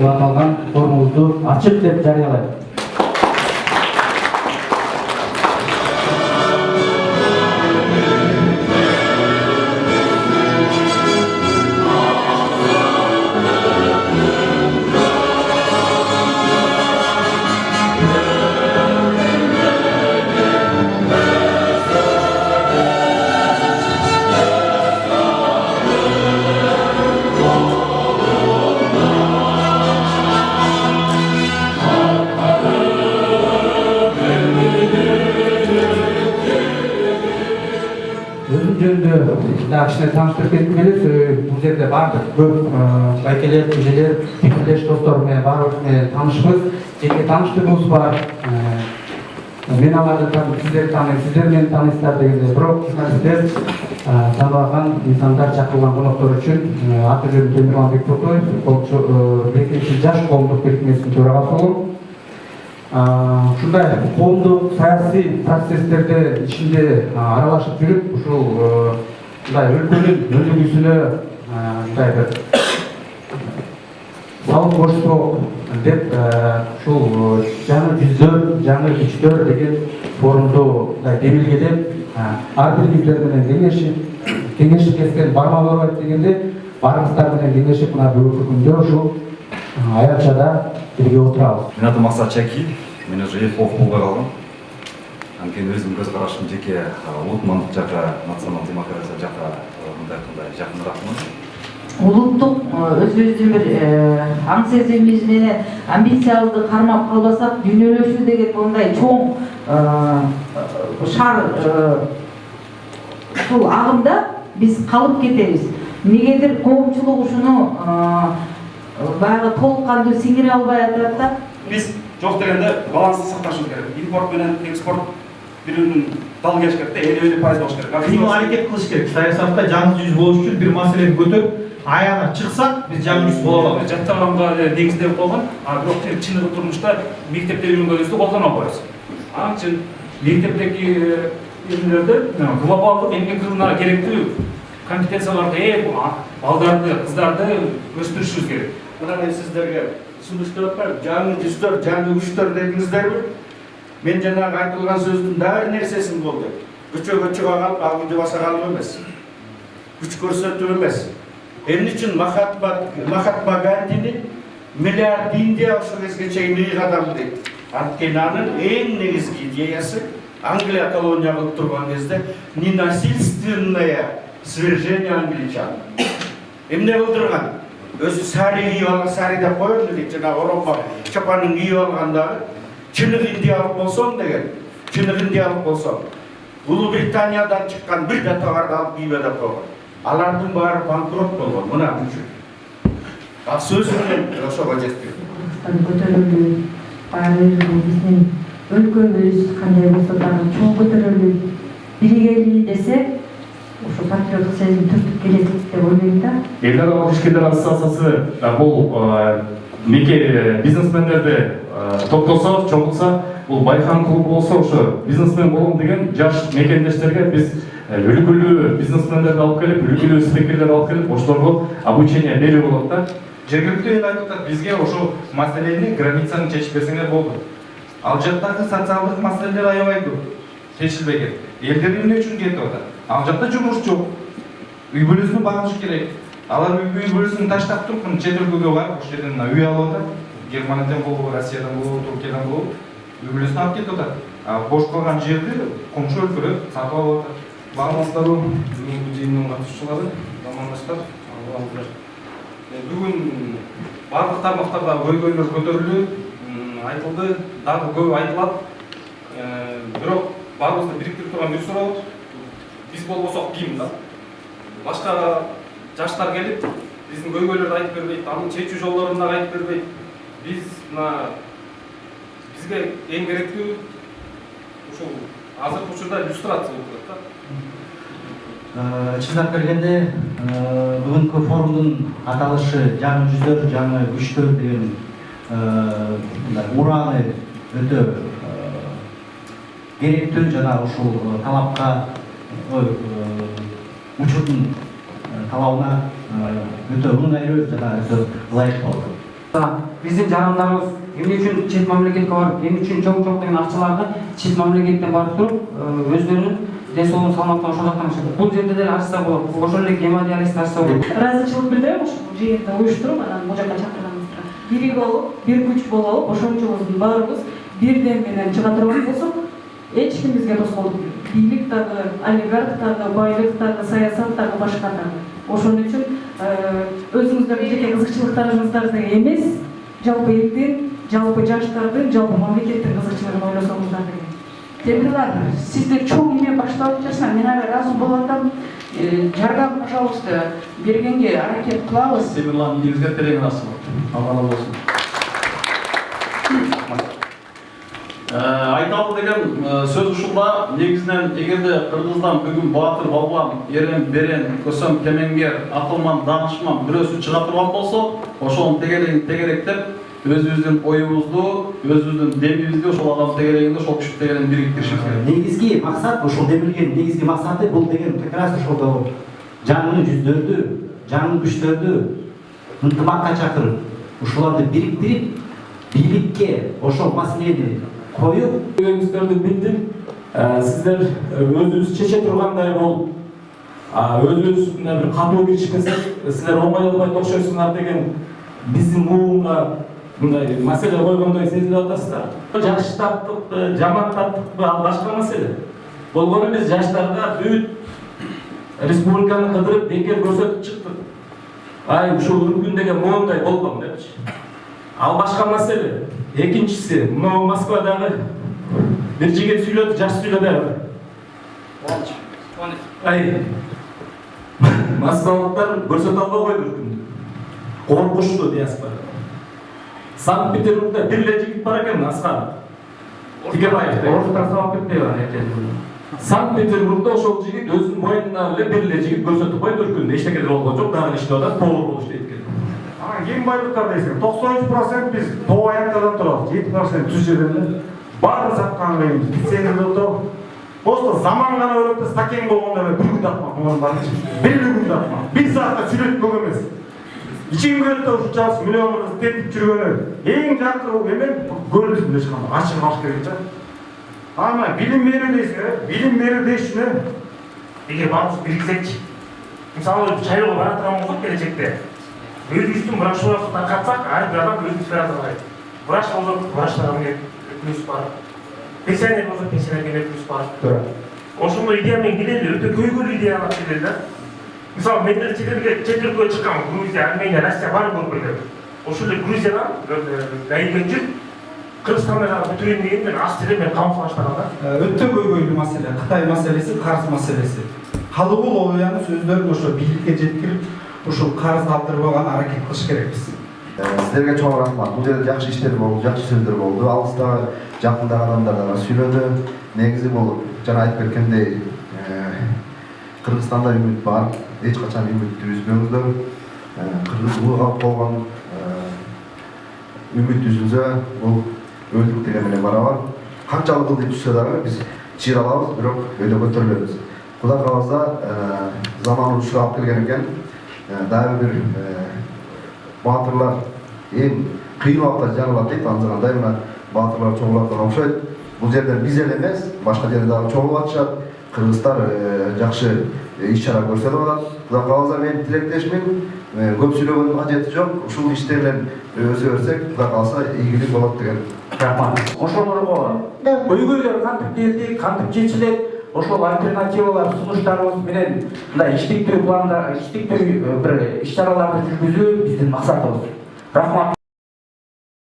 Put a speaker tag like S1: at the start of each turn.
S1: аталган форумубузду ачык деп жарыялайм. Кичине тааныштырып кетким келет. Бул жерде баардык көп байкелер, эжелер, пикирлеш достор менен баардык таанышыбыз, жеке тааныштыгыбыз бар. Мен аларды таанып, сиздер тааныйм, сиздер мени тааныйсыздар дегенде, бирок сиздер тааныбаган инсандар, чакырылган коноктор үчүн аты жөнүм Темирлан Бекбокоев, 2-жаш коомдук бирикмесинин төрагасы болом. Ушундай коомдук саясий процесстерде ичинде аралашып жүрүп, ушул мындай өлкөнүн өнүгүүсүнө мындай бир салым кошсок деп ушул жаңы жүздөр, жаңы күчтөр деген форумду мындай демилгелеп, ар бириңиздер менен кеңешип барма дегенде, барыңыздар менен кеңешип мына бүгүнкү күндө ушул аякчада бирге отурабыз.
S2: Мен атым Максат Чаки, мен уже 2 жыл болбой калгам. Анткени өзүм көз карашым жеке улутмандык жака, национал-демократия жака мындай жакыныракмын.
S3: Улуттук өзүбүздүн бир аң сезимибиз менен амбицияларды кармап калбасак, дүйнөлөшүү деген мындай чоң шар ушул агымда биз калып кетебиз. Негедир коомчулук ушуну баягы толук кандуу сиңире албай атат да.
S4: Биз жок дегенде балансты сакташыбыз керек. Импорт менен экспорт биринин дал келиш керек да, 50% болуш керек.
S5: Кыймыл аракет кылыш керек. Саясатта жаңы жүз болуш үчүн бир маселени көтөрүп, аяна чыксак, биз жаңы жүз боло алабыз.
S4: Жаттаганга негиздеп койгон, бирок чыныгы турмушта мектепте үйрөнгөнүбүздү колдоно албайбыз. Анын үчүн мектептеги үйрөнүүлөрдө глобалдык эмгек кылымына керектүү компетенцияларды ээп, балдарды, кыздарды өстүрүшүбүз керек.
S6: Мына мен сиздерге сүйлөштүп атпайм, жаңы жүздөр, жаңы күчтөр дедиңиздерби? Мен жанагы айтылган сөздүн дагы нерсесин болду. Көчөгө чыга калып, ал үйдө баса калып эмес. Күч көрсөтүп эмес. Эмне үчүн Махатма Гандини миллиард Индия ошол кезге чейин ыйгадам дейт. Анткени анын эң негизги идеясы Англия колония кылып турган кезде ненасильственное свержение англичан. Эмне кылдырган? Өзү сари кийип алган, сари деп коелу дейт, жана оромбо чапанын кийип алгандагы чынык индиялык болсоң деген, чынык индиялык болсоң, Улуу Британиядан чыккан бир да товарды алып кийбе деп койгон. Алардын баары банкрот болгон, мына үчүн. Ал сөз менен ошого жетти.
S3: Көтөрүлүү, баары биздин өлкөбүз кандай болсо дагы чоң көтөрүлүү, биригелүү десек, ошо патриоттук сезим түртүп келет деп ойлойм да.
S7: Эл аралык ишкерлер ассоциациясы бул меке бизнесмендерди топтосо, чогултса, бул Байхан клубу болсо, ошо бизнесмен болом деген жаш мекендештерге биз үлгүлүү бизнесмендерди алып келип, үлгүлүү спикерлерди алып келип, ошолорго обучение берүү болот да.
S5: Жергиликтүү эл айтып атат, бизге ошол маселени, границаны чечип берсеңер болду. Ал жактагы социалдык маселелер аябай көп чечилбеген. Элдер эмне үчүн кетип атат? Ал жакта жумуш жок. Үй бүлөсүн багыш керек. Алар үй бүлөсүн таштап туруп, чет өлкөгө барып, ошол жерден үй алып атат. Германиядан болобу, Россиядан болобу, Туркиядан болобу, үй бүлөсүн алып кетип атат. Бош калган жерди комшу өлкөлөр сатып алып атат.
S8: Барлықтарым, бүгінгі жиынның қатысушылары, замандаштар, алғандар. Бүгін барлық тармақтарда ой-көйлер көтерілді, айтылды, дағы көп айтылады. Бирок баарыбызды бириктирип турган бир суроо, биз болбосок ким да? Башка жаштар келип, биздин көйгөйлөрдү айтып бербейт, анын чечүү жолдорун да айтып бербейт. Бизге эң керектүү ушул азыркы учурда иллюстрация болуп турат да.
S1: Чындап келгенде, бүгүнкү форумдун аталышы жаңы жүздөр, жаңы күчтөр деген ураны өтө керектүү, жана ушул талапка учурдун талабына өтө ыңгайлуу жана өтө ылайык болду. Биздин жарандарыбыз эмне үчүн чет мамлекетке барып, эмне үчүн чоң деген акчаларды чет мамлекеттен барып туруп, өздөрүнүн ден соолугун саламаттыгын ошол жактан ашат. Бул жерде деле ачса болот. Ошол эле гемодиализ ачса болот.
S3: Ыраазычылык билдирем ушул жыйынды уюштуруп, анан бул жака чакырганыңызга. Бирик болуп, бир күч болуп, ошончобуздун баарыбыз бир дем менен чыга турган болсок, эч ким бизге тоскоолдук бербейт. Бийлик дагы, олигарх дагы, байлык дагы, саясат дагы, башка дагы. Ошон үчүн өзүңүздөрдүн жеке кызыкчылыктарыңыздарды эмес, жалпы элдин, жалпы жаштардын, жалпы мамлекеттин кызыкчылыгын ойлосоңуздар деген.
S9: Темирлан, сиздер чоң эме баштап жатсыңар, мен аябай ыраазы болуп атам. Жардам, пожалуйста, бергенге аракет кылабыз.
S8: Темирлан, илиңизге терең расыл. Аман болсун. Айталы деген сөз ушулда негизинен эгерде Кыргыздан бүгүн баатыр балбан, эрен берен, көсөм кемеңгер, акылман, даңышман бирөөсү чыга турган болсо, ошонун тегеректеп өзүбүздүн оюбузду, өзүбүздүн демибизди ошол адам тегерегинде, ошол күч тегерегин бириктиришибиз керек.
S10: Негизги максат ушул демилген негизги максаты бул деген прекрасно ошол жаңы жүздөрдү, жаңы күчтөрдү ынтымакка чакырып, ушуларды бириктирип, бийликке ошол маселени коюп,
S7: Өзүңүздөрдү билдим. Сиздер өзүңүз чече тургандай болуп, өзүңүз бир катуу киришпесек, силер оңой албайт окшойсуңар деген биздин муунга мындай маселе койгондой сезилип атасыздар. Жакшы таптыкпы, жаман таптыкпы, ал башка маселе. Болгону биз жаштарга бүт республиканы кыдырып бекер көрсөтүп чыктык. Ай, ушул Үркүн деген моундай болгон депчи. Ал башка маселе. Экинчиси, мына Москвадагы бир жигит сүйлөдү, жаш сүйлөдү. Ай, москвалыктар көрсөтө албай койду Үркүндү. Коркушту диаспора. Санкт-Петербургда бир эле жигит бар экен, Аскар Тикебаев деген.
S1: Орустар сабап кетпей бар экен.
S7: Санкт-Петербургда ошол жигит өзүнүн моюнуна эле бир эле жигит көрсөтүп койду Үркүндө. Эчтеке болгон жок, дагы иштеп атат, тоор болуш дейт экен.
S6: Ким байлыктар дейсиң? 93% биз тоо аяктардан турабыз, 7% түз жерден эле. Баарын саткан кыйын. Битсеңиз отуруп, просто заман гана өрөктө стакан болгондо эле бир күн тапмак, муну барчы. Бир күн тапмак. 1 саатта сүйлөтүп көп эмес. Ичиң көлөттө ушунчалык миллиондорду тепип жүргөнү эң жакын эме көрүнүш эле ешкандай ачык алыш керек да. Ама билим берүү дейсиң, билим берүү дейиш үчүн
S11: эгер баарыбыз бириксекчи, мисалы шайлоого бара турган болсок келечекте өзүбүздүн брошюрабызды таркатсак, ар бир адам өзүнүн сферасына карайт. Врач болсок, врачтарга плюс бар. Пенсионер болсок, пенсионерге плюс бар. Ошондой идея менен келели, өтө көйгөйлүү идея алып келели да. Мисалы, мендер чет өлкөгө чыккан, Грузия, Армения, Россия баарын көрүп келдим. Ошол эле Грузиядан дайыгын жүр, Кыргызстанда бүтүрөйүн деген мен аз тире мен камуфлаждаган да.
S12: Өтө көйгөйлүү маселе, Кытай маселеси, карыз маселеси. Калыбул оюянын сөздөрүн ошо бийликке жеткирип, ушул карыз калтырбаган аракет кылыш керекпиз.
S13: Сиздерге чоң рахмат. Бул жерде жакшы иштер болду, жакшы сөздөр болду. Алыстагы, жакындагы адамдар дагы сүйлөдү. Негизи бул жана айтып кеткендей, Кыргызстанда үмүт бар. Эч качан үмүттү үзбөңүздөр. Кыргыз улуу калып болгон үмүт үзүлсө, бул өлдүк деген менен барабар. Канчалык ылдый түшсө дагы биз чыйра алабыз, бирок өйдө көтөрүлөбүз. Кудай кааласа, заман ушуга алып келген экен. Дайым бир баатырлар эң кыйын убакта жаңылат дейт, андай мына баатырлар чогулаткан окшойт. Бул жерде биз эле эмес, башка жерде дагы чогулуп атышат. Кыргызстар жакшы иш-чара көрсөтүп атат. Кудай кааласа мен тилектешмин. Көп сүйлөгөндүн кажети жок. Ушул иште менен өзү өрсөк, Кудай кааласа ийгилик болот деген.
S1: Рахмат. Ошолорго көйгөйлөр кантип келди, кантип чечилет? Ошол альтернативалар сунуштарыбыз менен мындай иштиктүү планда, иштиктүү бир иш-чараларды жүргүзүү биздин максатыбыз. Рахмат.